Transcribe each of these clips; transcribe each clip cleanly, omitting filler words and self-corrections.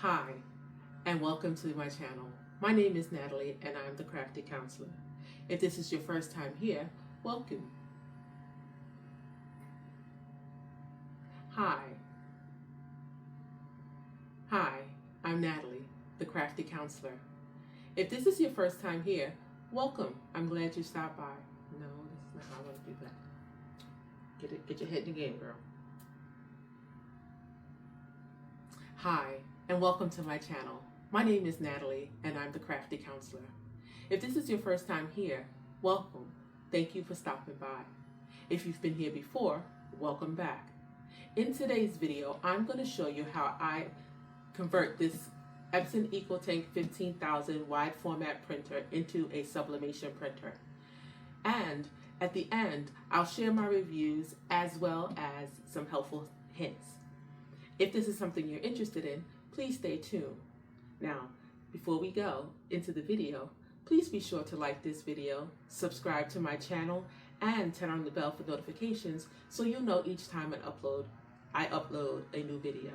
Hi, and welcome to my channel. My name is Natalie, and I'm the Crafty Counselor. If this is your first time here, welcome. Hi, I'm Natalie, the Crafty Counselor. If this is your first time here, welcome. I'm glad you stopped by. No, that's not how I want to do that. Get your head in the game, girl. Hi, and welcome to my channel. My name is Natalie, and I'm the Crafty Counselor. If this is your first time here, welcome. Thank you for stopping by. If you've been here before, welcome back. In today's video, I'm going to show you how I convert this Epson Ecotank 15000 wide format printer into a sublimation printer. And at the end, I'll share my reviews as well as some helpful hints. If this is something you're interested in, please stay tuned. Now, before we go into the video, please be sure to like this video, subscribe to my channel, and turn on the bell for notifications so you'll know each time I upload a new video.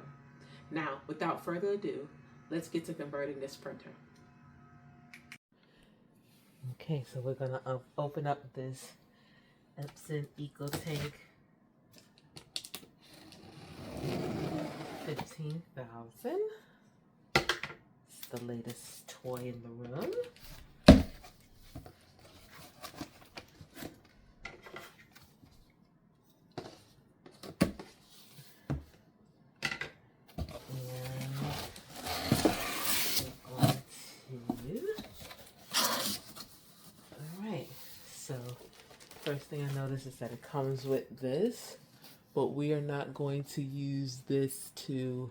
Now, without further ado, let's get to converting this printer. Okay, so we're gonna open up this Epson Ecotank 15000. It's the latest toy in the room. So first thing I notice is that it comes with this, but we are not going to use this to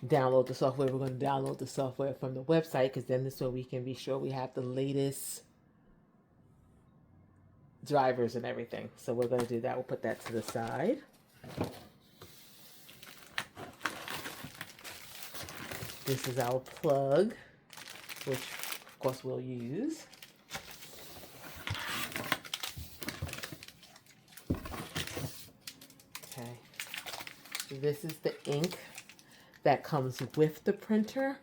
download the software. We're going to download the software from the website, because then this way we can be sure we have the latest drivers and everything. So we're going to do that. We'll put that to the side. This is our plug, which of course we'll use. Okay, this is the ink that comes with the printer,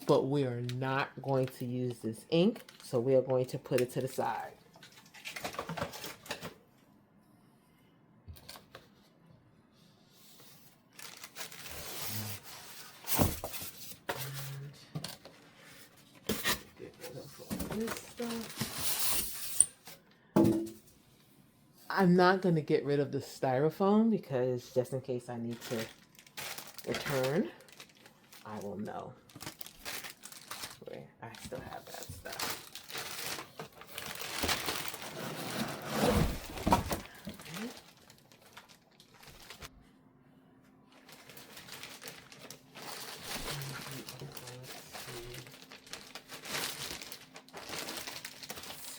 but we are not going to use this ink, so we are going to put it to the side. I'm not going to get rid of the styrofoam, because just in case I need to return, I will know where I still have that stuff. Okay.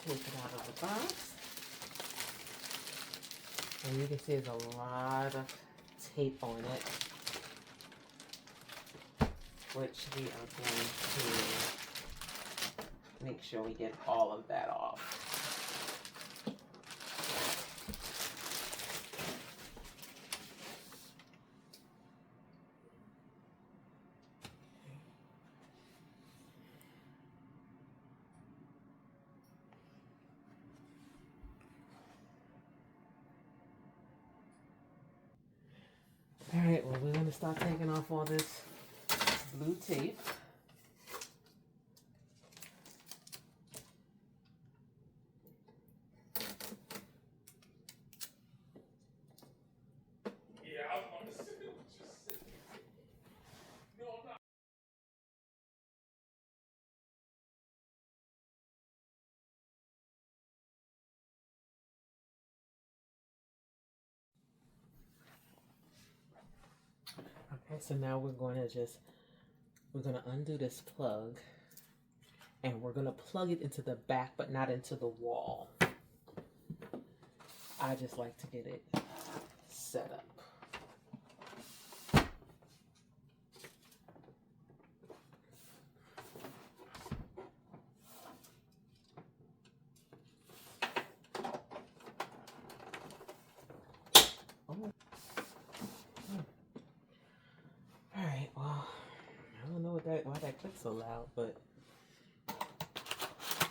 Take it out of the box. And you can see there's a lot of tape on it, which we are going to make sure we get all of that off. All right, well, we're going to start taking off all this blue tape. Okay, so now we're going to undo this plug, and we're going to plug it into the back, but not into the wall. I just like to get it set up. That's so loud, but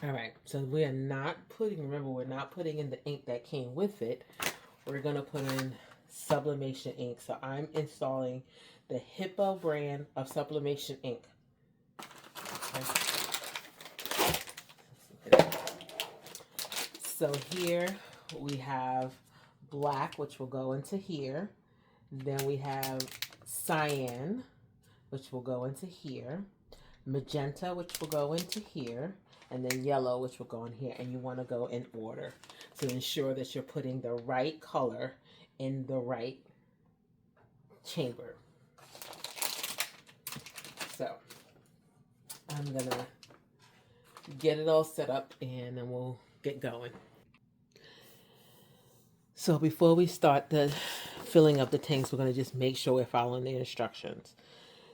all right. So we are not putting, remember, we're not putting in the ink that came with it. We're going to put in Sublimation ink. So I'm installing the Hippo brand of Sublimation ink. Okay. So here we have black, which will go into here. Then we have cyan, which will go into here. Magenta, which will go into here. And then yellow, which will go in here. And you want to go in order to ensure that you're putting the right color in the right chamber. So I'm going to get it all set up and then we'll get going. So before we start the filling of the tanks, we're going to just make sure we're following the instructions.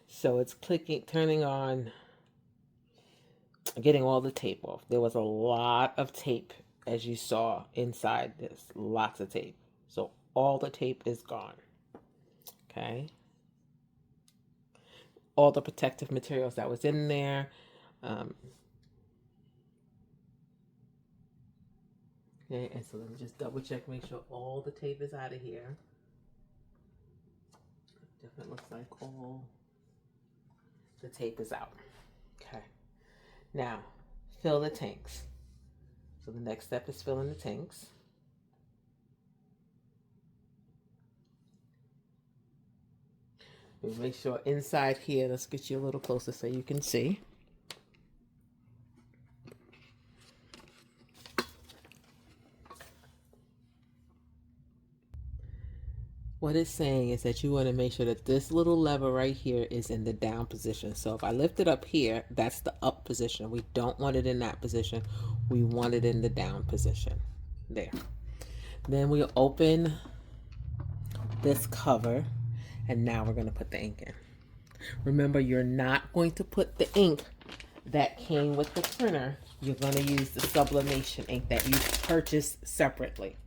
So it's turning on, getting all the tape off. There was a lot of tape, as you saw inside this, lots of tape. So all the tape is gone. Okay. All the protective materials that was in there. Okay, and so let me just double check, make sure all the tape is out of here. Definitely looks like all the tape is out. Okay. Now, fill the tanks. So the next step is filling the tanks. We make sure inside here, let's get you a little closer so you can see. What it's saying is that you want to make sure that this little lever right here is in the down position. So if I lift it up here, that's the up position. We don't want it in that position. We want it in the down position. There. Then we open this cover, and now we're going to put the ink in. Remember, you're not going to put the ink that came with the printer. You're going to use the Sublimation ink that you purchased separately.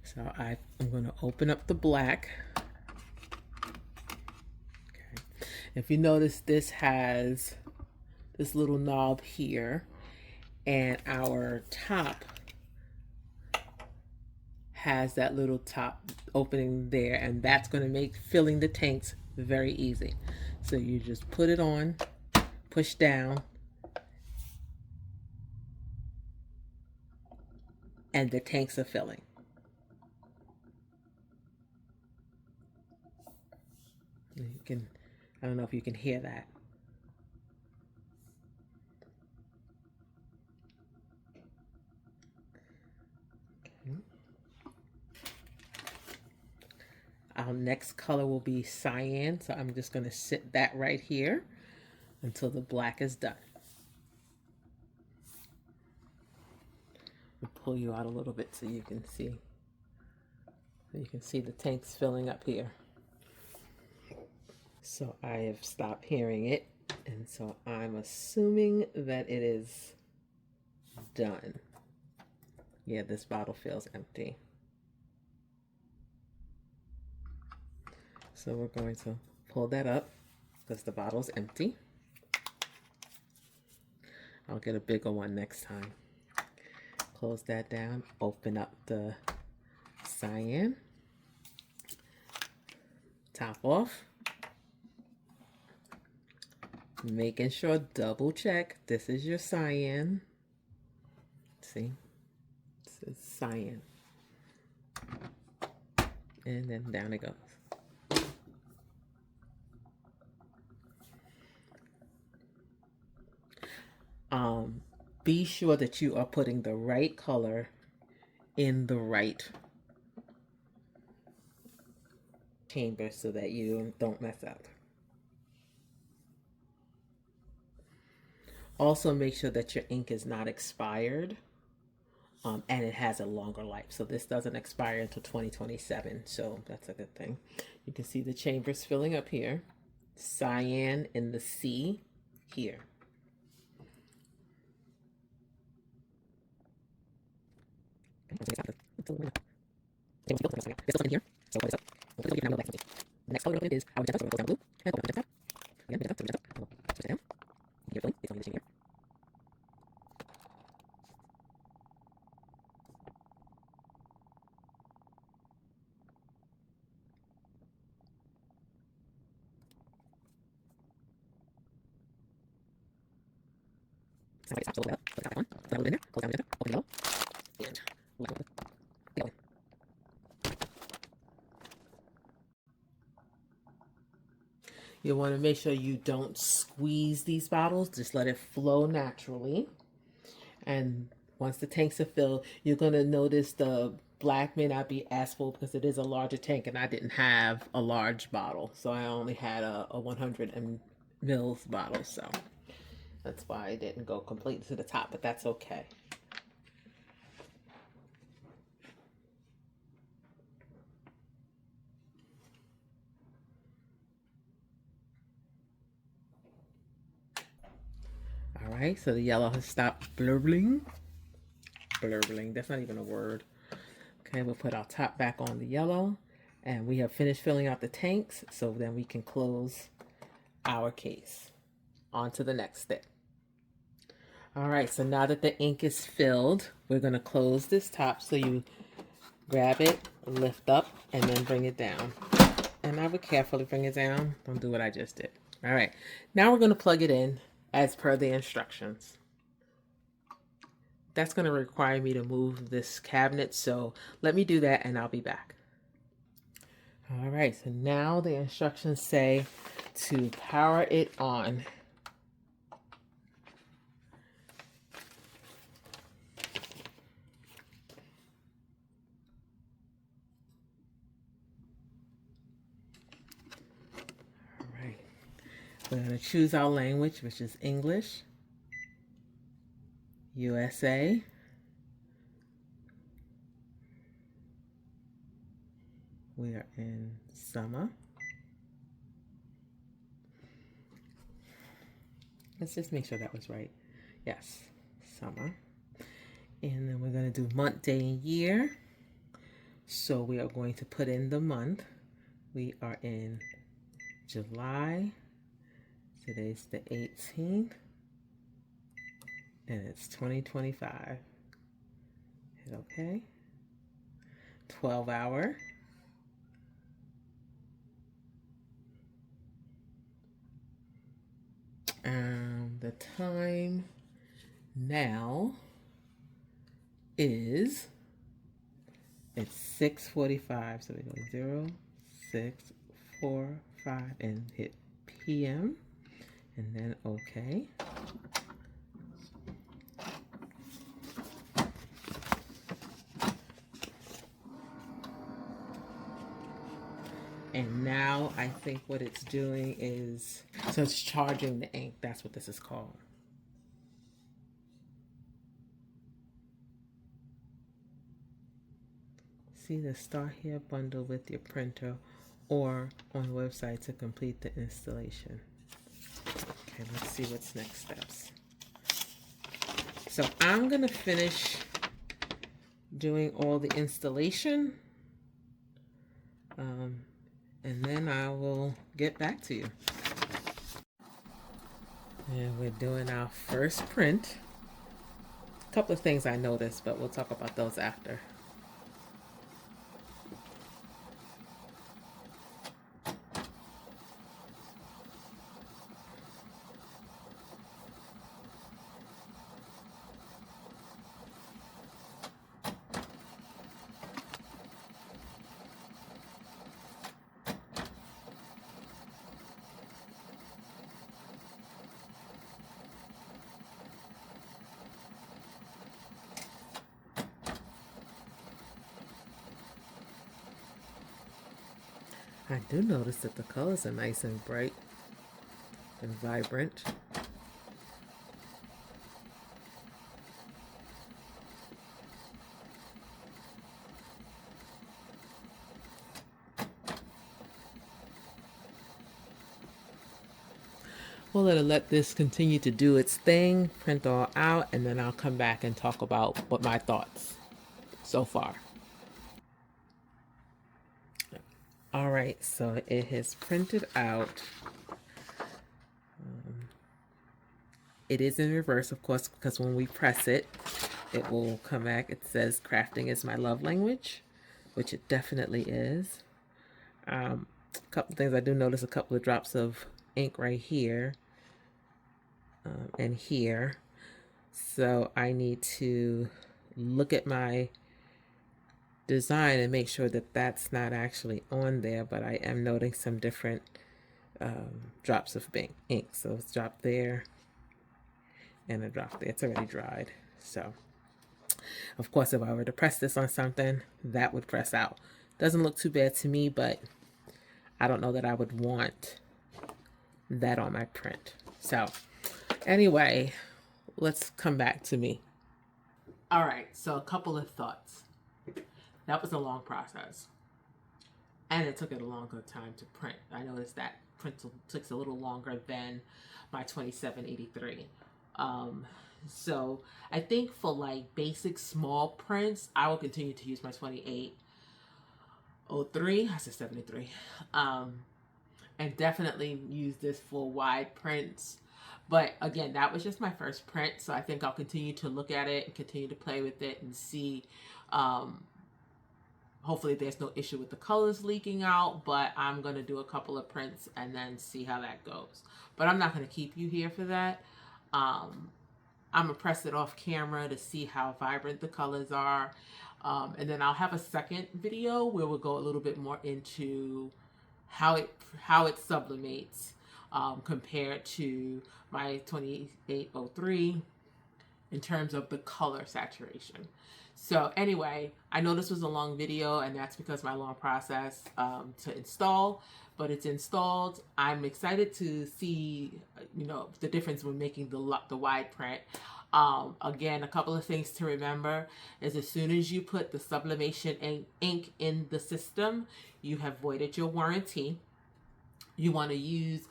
So I'm going to open up the black. Okay. If you notice, this has this little knob here, and our top has that little top opening there, and that's going to make filling the tanks very easy. So you just put it on, push down, and the tanks are filling. You can, I don't know if you can hear that. Okay. Our next color will be cyan, so I'm just going to sit that right here until the black is done. I'll pull you out a little bit so you can see. So you can see the tanks filling up here. So I have stopped hearing it, and so I'm assuming that it is done. Yeah, this bottle feels empty. So we're going to pull that up because the bottle's empty. I'll get a bigger one next time. Close that down, open up the cyan, top off. Making sure, double check, this is your cyan. See, this is cyan. And then down it goes. Be sure that you are putting the right color in the right chamber so that you don't mess up. Also, make sure that your ink is not expired, and it has a longer life. So this doesn't expire until 2027, so that's a good thing. You can see the chambers filling up here. Cyan in the C here. There's still something here, so we'll put this up. We'll put it now, we'll go back to something. The next color we're going to is our magenta, so we're going to close down blue, and go back to the top. Again, magenta, so magenta, we'll switch it down. Here, filling, it's going to be this shade here. Now it's top, so we'll put the top back on. Put that little bit in there, close down magenta, open yellow, and we'll go with the yellow. You want to make sure you don't squeeze these bottles. Just let it flow naturally. And once the tanks are filled, you're going to notice the black may not be as full because it is a larger tank and I didn't have a large bottle. So I only had a 100 mils bottle. So that's why I didn't go completely to the top, but that's okay. All right, so the yellow has stopped blurbling. Blurbling, that's not even a word. Okay, we'll put our top back on the yellow and we have finished filling out the tanks, so then we can close our case. On to the next step. All right, so now that the ink is filled, we're gonna close this top, so you grab it, lift up, and then bring it down. And I would carefully bring it down. Don't do what I just did. All right, now we're gonna plug it in as per the instructions. That's going to require me to move this cabinet, so let me do that and I'll be back. All right, so now the instructions say to power it on. All right, we're going to choose our language, which is English, USA, we are in summer. Let's just make sure that was right. Yes, summer. And then we're going to do month, day, and year. So we are going to put in the month. We are in July. Today's the 18th. And it's 2025. Hit okay. 12 hour. The time now is, it's 6:45. So we go 0, 6, 4, 5 and hit PM and then okay. And now I think what it's doing is, so it's charging the ink. That's what this is called. See the Start Here bundle with your printer or on the website to complete the installation. Okay, let's see what's next steps. So I'm gonna finish doing all the installation. And then I will get back to you. And we're doing our first print. A couple of things I noticed, but we'll talk about those after. I do notice that the colors are nice and bright and vibrant. We'll let this continue to do its thing, print all out, and then I'll come back and talk about what my thoughts so far. All right, so it has printed out. It is in reverse, of course, because when we press it, it will come back. It says crafting is my love language, which it definitely is. A couple things I do notice, a couple of drops of ink right here and here. So I need to look at my design and make sure that that's not actually on there, but I am noting some different drops of ink. So it's dropped there and a drop there. It's already dried. So of course, if I were to press this on something, that would press out. Doesn't look too bad to me, but I don't know that I would want that on my print. So anyway, let's come back to me. All right, so a couple of thoughts. That was a long process, and it took it a longer time to print. I noticed that print took a little longer than my 2783. So I think for like basic small prints, I will continue to use my 2803. I said 73. And definitely use this for wide prints. But again, that was just my first print, so I think I'll continue to look at it and continue to play with it and see. Hopefully there's no issue with the colors leaking out, but I'm going to do a couple of prints and then see how that goes. But I'm not going to keep you here for that. I'm going to press it off camera to see how vibrant the colors are. And then I'll have a second video where we'll go a little bit more into how it sublimates compared to my 2803 in terms of the color saturation. So anyway, I know this was a long video, and that's because my long process to install, but it's installed. I'm excited to see, the difference when making the wide print. Again, a couple of things to remember is as soon as you put the sublimation ink in the system, you have voided your warranty. You want to use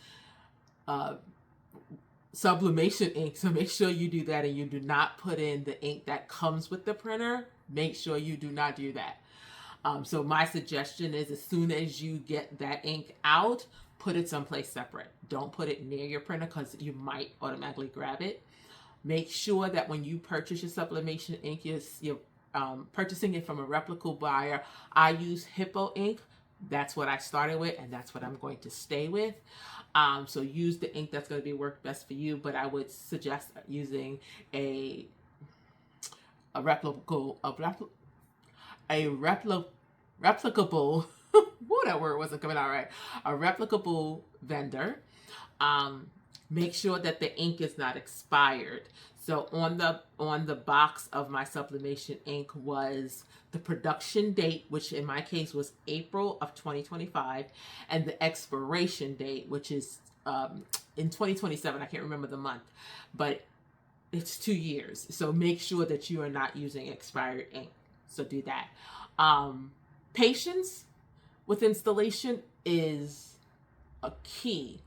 sublimation ink, so make sure you do that, and you do not put in the ink that comes with the printer. Make sure you do not do that. So my suggestion is as soon as you get that ink out, put it someplace separate. Don't put it near your printer because you might automatically grab it. Make sure that when you purchase your sublimation ink, you're purchasing it from a reputable buyer. I use Hippo ink. That's what I started with, and that's what I'm going to stay with. So use the ink that's going to work best for you, but I would suggest using a replicable, whoa, that word wasn't coming out right. A replicable vendor. Make sure that the ink is not expired. So on the box of my sublimation ink was the production date, which in my case was April of 2025, and the expiration date, which is in 2027. I can't remember the month, but it's 2 years. So make sure that you are not using expired ink. So do that. Patience with installation is a key,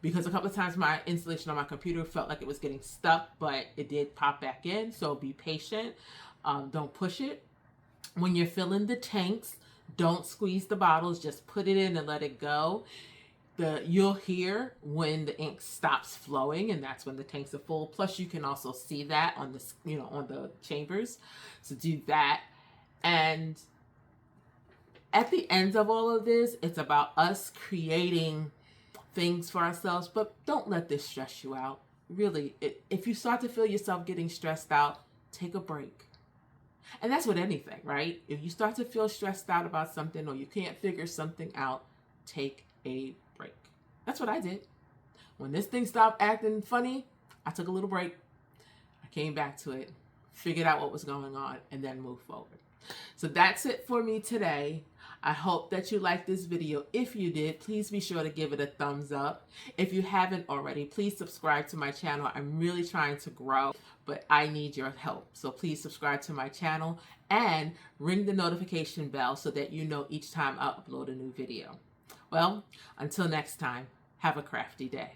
because a couple of times my installation on my computer felt like it was getting stuck, but it did pop back in. So be patient. Don't push it. When you're filling the tanks, don't squeeze the bottles. Just put it in and let it go. You'll hear when the ink stops flowing, and that's when the tanks are full. Plus, you can also see that on the on the chambers. So do that. And at the end of all of this, it's about us creating things for ourselves, but don't let this stress you out. Really, if you start to feel yourself getting stressed out, take a break. And that's with anything, right? If you start to feel stressed out about something or you can't figure something out, take a break. That's what I did. When this thing stopped acting funny, I took a little break. I came back to it, figured out what was going on, and then moved forward. So that's it for me today. I hope that you liked this video. If you did, please be sure to give it a thumbs up. If you haven't already, please subscribe to my channel. I'm really trying to grow, but I need your help. So please subscribe to my channel and ring the notification bell so that you know each time I upload a new video. Well, until next time, have a crafty day.